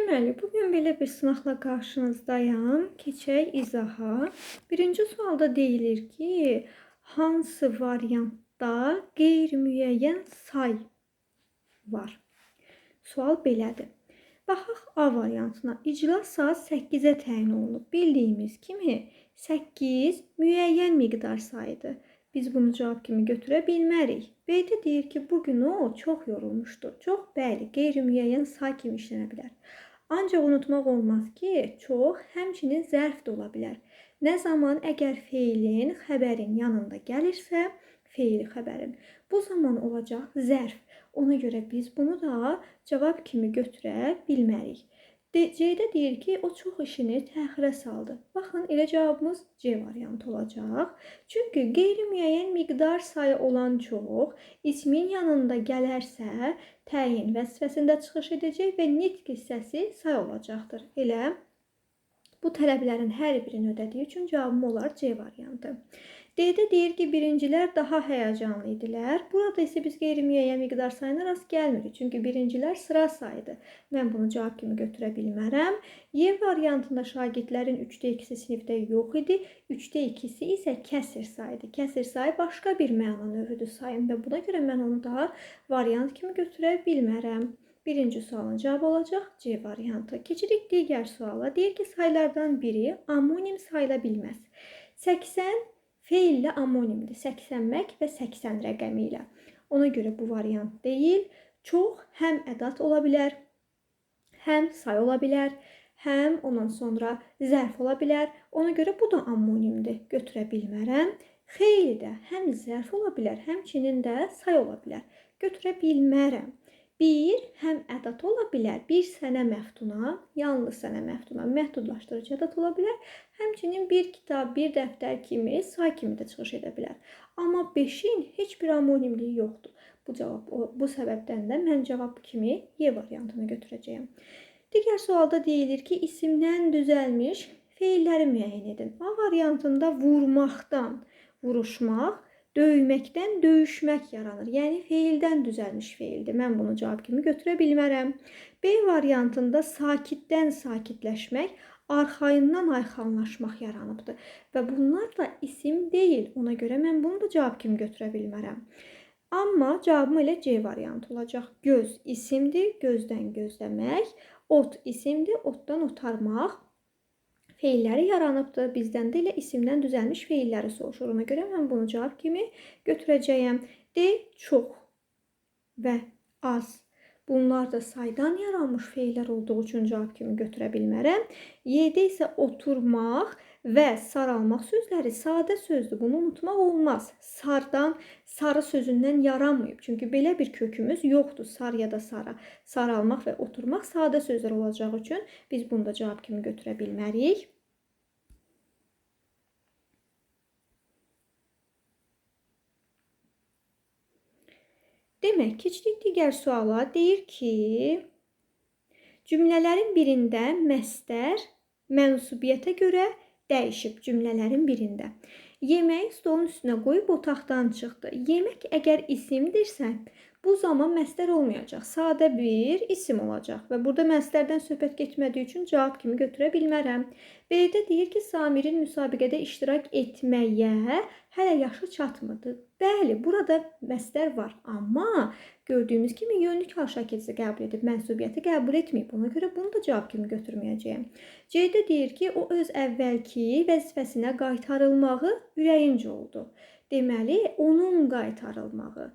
Deməli, bugün belə bir sınaqla qarşınızdayam. Keçək izaha. Birinci sualda deyilir ki, hansı variantda qeyri-müəyyən say var? Sual belədir. Baxaq A variantına. İclas saat 8-ə təyin olunub. Bildiyimiz kimi 8 müəyyən miqdar sayıdır. Biz bunu cavab kimi götürə bilmərik. B-də deyir ki, bugün o çox yorulmuşdur. Çox bəli, qeyri-müəyyən say kimi işlənə bilər. Ancaq unutmaq olmaz ki, çox həmçinin zərf də ola bilər. Nə zaman əgər feilin, xəbərin yanında gəlirsə, feil xəbərin. Bu zaman olacaq zərf. Ona görə biz bunu da cavab kimi götürə bilmərik. C-də deyir ki, o çox işini təxirə saldı. Baxın, elə cavabımız C variantı olacaq. Çünki qeyri-müəyyən miqdar sayı olan çox ismin yanında gələrsə, təyin vəzifəsində çıxış edəcək və nitq hissəsi say olacaqdır. Elə bu tələblərin hər birini ödədiyi üçün cavabım olar C variantı. D-də deyir ki, birincilər daha həyəcanlı idilər. Burada isə biz qeyri-müəyyən miqdar sayına rast gəlmirik. Çünki birincilər sıra sayıdır. Mən bunu cavab kimi götürə bilmərəm. Y variantında şagirdlərin 3-də 2-si sinifdə yox idi. 3-də 2-si isə kəsr sayıdır. Kəsr sayı başqa bir məna növüdür sayın və buna görə mən onu da variant kimi götürə bilmərəm. Birinci sualın cavabı olacaq C variantı. Keçirik digər suala. Deyir ki, saylardan biri amonim sayıla bilməz. 80 feillə amonimdir. 80mək və 80 rəqəmi ilə. Ona görə bu variant deyil. Çox həm ədat ola bilər, həm say ola bilər, həm ondan sonra zərf ola bilər. Ona görə bu da amonimdir. Götürə bilmərəm. Xeyli də həm zərf ola bilər, həmçinin də say ola bilər. Götürə bilmərəm. Bir, həm ədat ola bilər, bir sənə məftuna, yalnız sənə məftuna, məhdudlaşdırıcı ədat ola bilər, həmçinin bir kitab, bir dəftər kimi, say kimi də çıxış edə bilər. Amma 5-in heç bir amonimliyi yoxdur. Bu səbəbdən də mən cavab kimi Y variantını götürəcəyəm. Digər sualda deyilir ki, isimdən düzəlmiş feilləri müəyyən edin. A variantında vurmaqdan vuruşmaq, döyməkdən döyüşmək yaranır. Yəni, feildən düzəlmiş feildir. Mən bunu cavab kimi götürə bilmərəm. B variantında sakitdən sakitləşmək, arxayından ayxanlaşmaq yaranıbdır. Və bunlar da isim deyil. Ona görə mən bunu da cavab kimi götürə bilmərəm. Amma cavabım elə C variantı olacaq. Göz isimdir, gözdən gözləmək. Ot isimdir, otdan otarmaq. Feilləri yaranıbdır. Bizdən də elə isimdən düzəlmiş feilləri soruşur. Ona görə mən bunu cavab kimi götürəcəyəm. D. Çox və az. Bunlar da saydan yaranmış feillər olduğu üçün cavab kimi götürə bilmərəm. Y-də isə oturmaq və saralmaq sözləri sadə sözdür. Bunu unutmaq olmaz. Sardan, sarı sözündən yaranmayıb. Çünki belə bir kökümüz yoxdur. Sar ya da sara. Saralmaq və oturmaq sadə sözlər olacağı üçün biz bunu da cavab kimi götürə bilmərik. Demək, keçdik digər suala. Deyir ki, cümlələrin birində məstər mənsubiyyətə görə dəyişib cümlələrin birində. Yemək stolun üstünə qoyub otaqdan çıxdı. Yemək əgər isimdirsə, bu zaman məstər olmayacaq. Sadə bir isim olacaq və burada məstərdən söhbət getmədiyi üçün cavab kimi götürə bilmərəm. B-də deyir ki, Samirin müsabiqədə iştirak etməyə hələ yaşı çatmırdı. Bəli, burada məstər var, amma gördüyümüz kimi yönlük hal şəkilsi qəbul edib, mənsubiyyəti qəbul etməyib. Ona görə bunu da cavab kimi götürməyəcəyəm. C-də deyir ki, o öz əvvəlki vəzifəsinə qaytarılmağı ürəyincə oldu. Deməli, onun qaytarılmağı,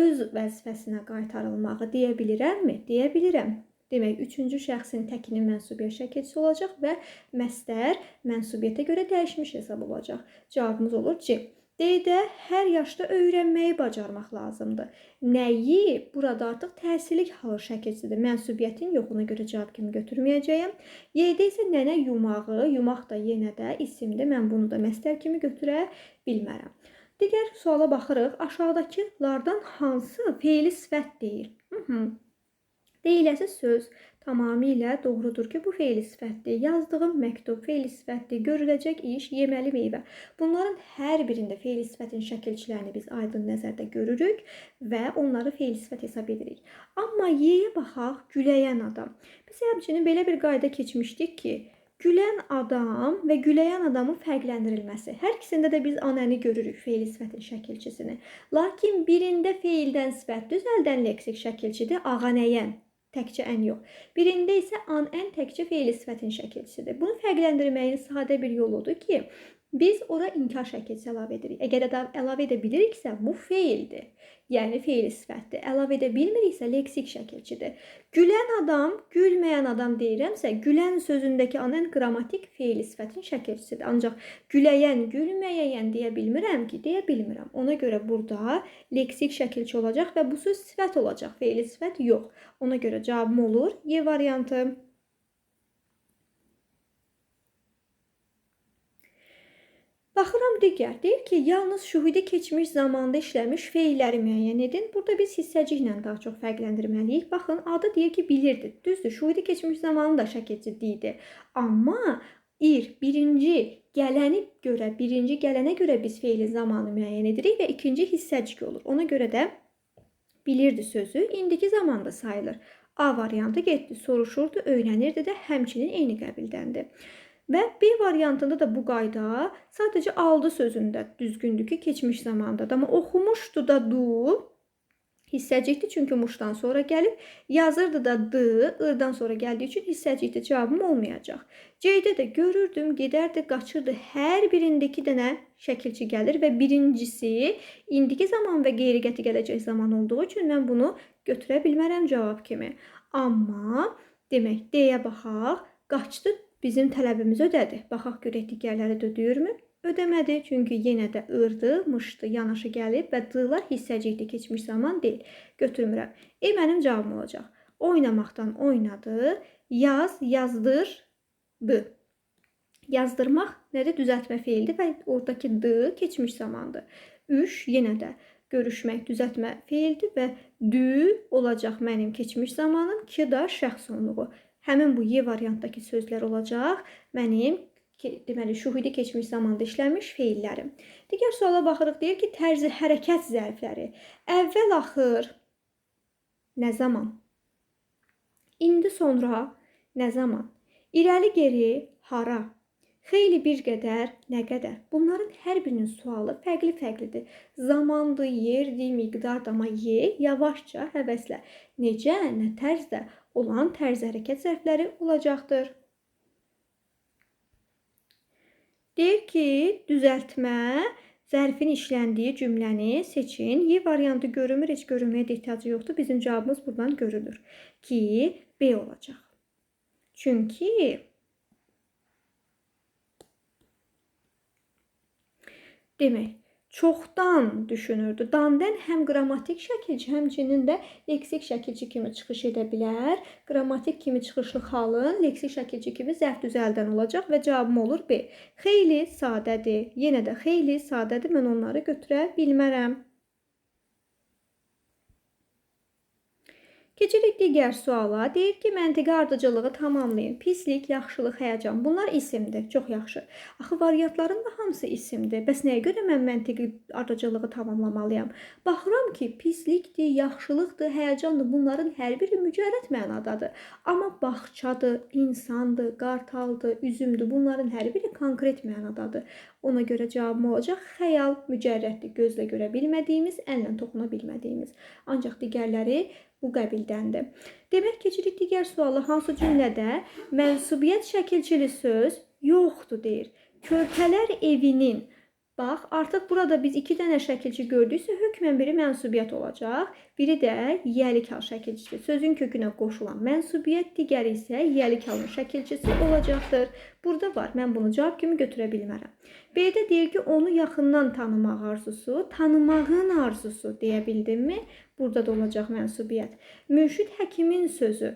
öz vəzifəsinə qaytarılmağı deyə bilirəmmi? Deyə bilirəm. Demək, üçüncü şəxsin təkinin mənsubiyyət şəkilsi olacaq və məstər mənsubiyyətə görə dəyişmiş hesab olacaq. Cavabımız olur C. D-də hər yaşda öyrənməyi bacarmaq lazımdır. Nəyi? Burada artıq təhsillik halı şəkilsidir. Mənsubiyyətin yoxuna görə cavab kimi götürməyəcəyəm. Y-də isə nənə yumağı, yumaq da yenə də isimdir. Mən bunu da məstər kimi götürə bilmərəm. Digər suala baxırıq. Aşağıdakılardan hansı feili sifət deyil? Deyiləsi söz tamamilə doğrudur ki, bu fe'li sifətdir. Yazdığım məktub fe'li sifətdir. Görüləcək iş, yeməli meyvə. Bunların hər birində fe'li sifətin şəkilçilərini biz aydın nəzərdə görürük və onları fe'li sifət hesab edirik. Amma y'yə baxaq, güləyən adam. Biz həmçinin belə bir qayda keçmişdik ki, gülən adam və güləyən adamın fərqləndirilməsi. Hər ikisində də biz anəni görürük, fe'li sifətin şəkilçisini. Lakin birində fe'ildən sifət düzəldən leksik şəkilçidir, ağanəyən. Təkcə ən yox. Birində isə an-ən təkcə fe'li sifətin şəkilçisidir. Bunu fərqləndirməyin sadə bir yoludur ki, biz ora inkar şəkilçisi əlavə edirik. Əgər əlavə edə biliriksə, bu fe'ildir. Yəni fe'li sifətdir. Əlavə edə bilmiriksə, leksik şəkilçidir. Gülən adam, gülməyən adam deyirəmsə, gülən sözündəki an-ən qrammatik fe'li sifətin şəkilçisidir. Ancaq güləyən, gülməyən deyə bilmirəm ki, deyə bilmirəm. Ona görə burada leksik şəkilçi olacaq və bu söz sifət olacaq. Fe'li sifət yox. Ona görə cavabım olur Y variantı. Baxıram digər. Deyir ki, yalnız şühudi keçmiş zamanda işləmiş feilləri müəyyən edin. Burada biz hissəciklə daha çox fərqləndirməliyik. Baxın, adı deyir ki, bilirdi. Düzdür, şühudi keçmiş zamanı da şəkilçi deyildi. Amma birinci gələnə görə biz feili zamanı müəyyən edirik və ikinci hissəcik olur. Ona görə də bilirdi sözü indiki zamanda sayılır. A variantı getdi, soruşurdu, öyrənirdi də həmçinin eyni qəbildəndir. Və B variantında da bu qayda sadəcə aldı sözündə düzgündür ki, keçmiş zamandadır. Amma oxumuşdu da du, hissəcikdir çünki muşdan sonra gəlib, yazırdı da dı, ırdan sonra gəldiyi üçün hissəcikdir, cavabım olmayacaq. C-də də görürdüm, gedərdi, qaçırdı. Hər birində 2 dənə şəkilçi gəlir və birincisi indiki zaman və qeyri-qəti gələcək zaman olduğu üçün mən bunu götürə bilmərəm cavab kimi. Amma demək, D-yə baxaq, qaçdı, bizim tələbimiz ödədi. Baxaq görək digərləri də ödəyirmi? Ödəmədi, çünki yenə də ırdı, mışdı, yanaşı gəlib və dılar hissəcikdir, keçmiş zaman deyil. Götürmürəm. Mənim cavabım olacaq. Oynamaqdan oynadı, yazdırdı. Yazdırmaq nədir? Düzəltmə feildir və oradakı dı keçmiş zamandır. Yenə də görüşmək, düzəltmə feildir və dü olacaq mənim keçmiş zamanım, ki da şəxs onluğu. Həmin bu Y variantdakı sözlər olacaq mənim deməli şühudi keçmiş zamanda işlənmiş feillərim. Digər suala baxırıq, deyir ki, tərzi hərəkət zərfləri. Əvvəl axır nə zaman? İndi sonra nə zaman? İrəli geri hara? Xeyli bir qədər nə qədər? Bunların hər birinin sualı fərqli-fərqlidir. Zamandır, yerdir, miqdardır, amma Y yavaşca, həvəslə. Necə, nə tərzdə olan tərz hərəkət zərfləri olacaqdır. Deyir ki, düzəltmə, zərfin işləndiyi cümləni seçin. Y variantı görünmür, heç görünməyə də ehtiyacı yoxdur. Bizim cavabımız buradan görünür ki, B olacaq. Çünki demək, çoxdan düşünürdü. Dandən həm qrammatik şəkilçi, həmçinin də leksik şəkilçi kimi çıxış edə bilər. Qrammatik kimi çıxışlı xalın leksik şəkilçi kimi zərf düzəldən olacaq və cavabım olur B. Xeyli sadədir. Yenə də xeyli sadədir. Mən onları götürə bilmərəm. Keçirik digər suala. Deyir ki, məntiqi ardıcılığı tamamlayın. Pislik, yaxşılıq, həyəcan. Bunlar isimdir. Çox yaxşı. Axı, variantların da hamısı isimdir. Bəs nəyə görə mən məntiqi ardıcılığı tamamlamalıyam? Baxıram ki, pislikdir, yaxşılıqdır, həyəcandır. Bunların hər biri mücərrəd mənadadır. Amma bağçadır, insandır, qartaldır, üzümdür. Bunların hər biri konkret mənadadır. Ona görə cavabım olacaq. Xəyal mücərrəddir. Gözlə görə bilmədiyimiz, əllə toxuna bilmədiyimiz. Ancaq digərləri bu qəbildəndir. Demək, keçirik digər suala. Hansı cümlədə mənsubiyyət şəkilçili söz yoxdur deyir. Körpələr evinin. Bax, artıq burada biz 2 dənə şəkilçi gördüksə, hökmən biri mənsubiyyət olacaq. Biri də yiyəlik hal şəkilçisi. Sözün kökünə qoşulan mənsubiyyət, digəri isə yiyəlik halın şəkilçisi olacaqdır. Burada var. Mən bunu cavab kimi götürə bilmərəm. B-də deyir ki, onu yaxından tanımaq arzusu, tanımağın arzusu deyə bildimmi? Burada da olacaq mənsubiyyət. Mürşid həkimin sözü.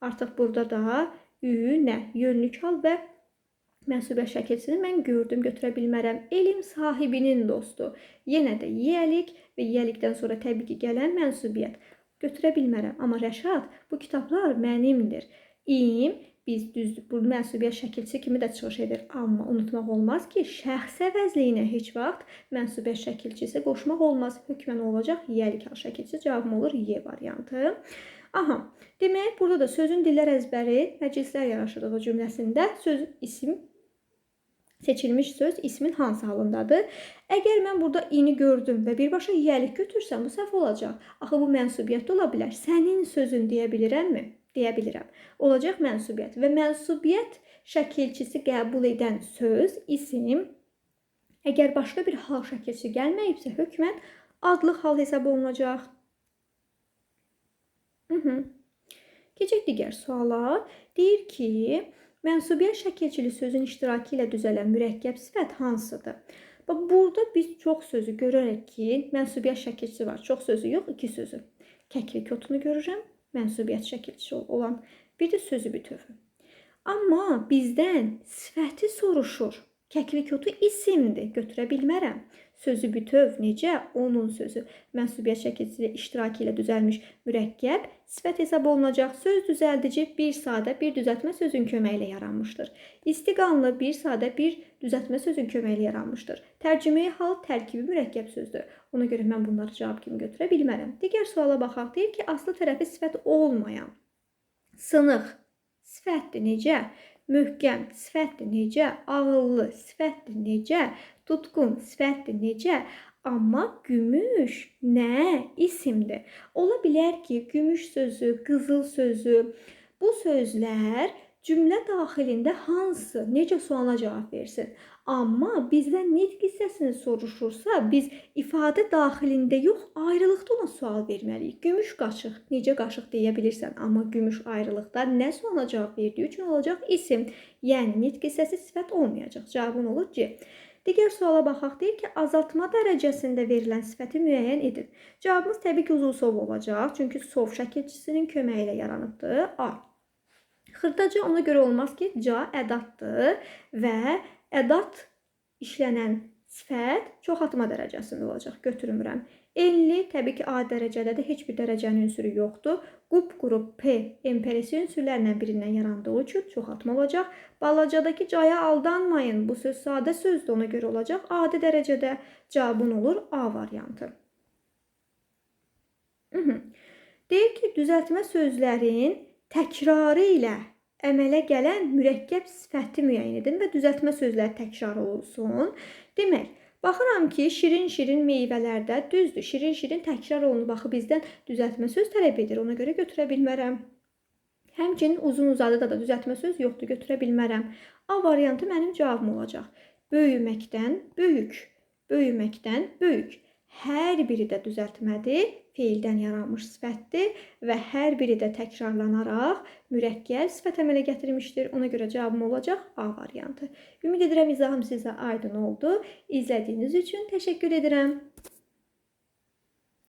Artıq burada da nə? Yönlük hal və mənsubiyyət şəkilçisini mən gördüm, götürə bilmərəm. Elm sahibinin dostu. Yenə də yiyəlik və yiyəlikdən sonra təbii ki, gələn mənsubiyyət. Götürə bilmərəm. Amma Rəşad, bu kitablar mənimdir. Biz düzdür, bu mənsubiyyət şəkilçisi kimi də çıxış edir. Amma unutmaq olmaz ki, şəxs əvəzliyinə heç vaxt mənsubiyyət şəkilçisi qoşmaq olmaz. Hökmən olacaq yəlik hal şəkilçisi. Cavabım olur Y variantı. Aha, demək, burada da sözün dillər əzbəri məclislər yaraşıdığı cümləsində söz isim seçilmiş söz ismin hansı halındadır? Əgər mən burada ini gördüm və birbaşa yəlik götürsəm, bu səhv olacaq. Axı bu mənsubiyyət ola bilər. Sənin sözün deyə bilirəmmi? Deyə bilirəm. Olacaq mənsubiyyət və mənsubiyyət şəkilçisi qəbul edən söz, isim, əgər başqa bir hal şəkilçisi gəlməyibsə, hökmən adlıq hal hesab olunacaq. Keçək digər suala. Deyir ki, mənsubiyyət şəkilçili sözün iştirakı ilə düzələn mürəkkəb sifət hansıdır? Burada biz çox sözü görərək ki, mənsubiyyət şəkilçisi var. Çox sözü yox, 2 sözü. Kəklik otunu görürəm, mənsubiyyət şəkilçisi olan. Bir də sözü bütövü. Amma bizdən sifəti soruşur. Kəklik otu isimdir, götürə bilmərəm. Sözü bütöv necə? Onun sözü mənsubiyyət şəkilçisi iştirakı ilə düzəlmiş mürəkkəb sifət hesab olunacaq. Söz düzəldici bir sadə, bir düzəltmə sözün köməyi ilə yaranmışdır. İstiqanlı bir sadə, bir düzəltmə sözün köməyi ilə yaranmışdır. Tərcümeyi hal tərkibi mürəkkəb sözdür. Ona görə mən bunları cavab kimi götürə bilmərəm. Digər suala baxaq. Deyir ki, aslı tərəfi sifət olmayan sınıq sifətdir necə? Möhkəm sifətdir necə? Ağıllı sifətdir necə? Tutqun sifətdir necə? Amma gümüş nə? İsimdir. Ola bilər ki, gümüş sözü, qızıl sözü, bu sözlər cümlə daxilində hansı, necə sualına cavab versin. Amma bizdən nitq hissəsini soruşursa, biz ifadə daxilində yox, ayrılıqda ona sual verməliyik. Gümüş qaşıq, necə qaşıq deyə bilirsən, amma gümüş ayrılıqda nə sualına cavab verdiyi üçün olacaq isim. Yəni, nitq hissəsi sifət olmayacaq. Cavabın olur C. Digər suala baxaq. Deyir ki, azaltma dərəcəsində verilən sifəti müəyyən edin. Cavabımız təbii ki, uzun sov olacaq. Çünki sov şəkilçisinin köməyi ilə yaranıbdır. A. Xırdaca ona görə olmaz ki, ca ədatdır və ədat işlənən sifət çoxaltma dərəcəsində olacaq. Götürmürəm. Enli təbii ki, A dərəcədədir. Heç bir dərəcənin ünsürü yoxdur. Qupquru P emperisi ünsürlərindən birindən yarandığı üçün çoxaltma olacaq. Balacadakı caya aldanmayın. Bu söz sadə sözdür, ona görə olacaq. Adi dərəcədə cavabın olur A variantı. Deyir ki, düzəltmə sözlərin təkrarı ilə əmələ gələn mürəkkəb sifəti müəyyən edin və düzəltmə sözlər təkrar olsun. Demək, baxıram ki, şirin-şirin meyvələrdə düzdür. Şirin-şirin təkrar olunub, baxı bizdən düzəltmə söz tələb edir. Ona görə götürə bilmərəm. Həmçinin uzun-uzadıda da düzəltmə söz yoxdur, götürə bilmərəm. A variantı mənim cavabım olacaq. Böyüməkdən böyük, böyüməkdən böyük. Hər biri də düzəltmədir, feildən yaranmış sifətdir və hər biri də təkrarlanaraq mürəkkəb sifət əmələ gətirmişdir. Ona görə cavabım olacaq A variantı. Ümid edirəm izahım sizə aydın oldu. İzlədiyiniz üçün təşəkkür edirəm.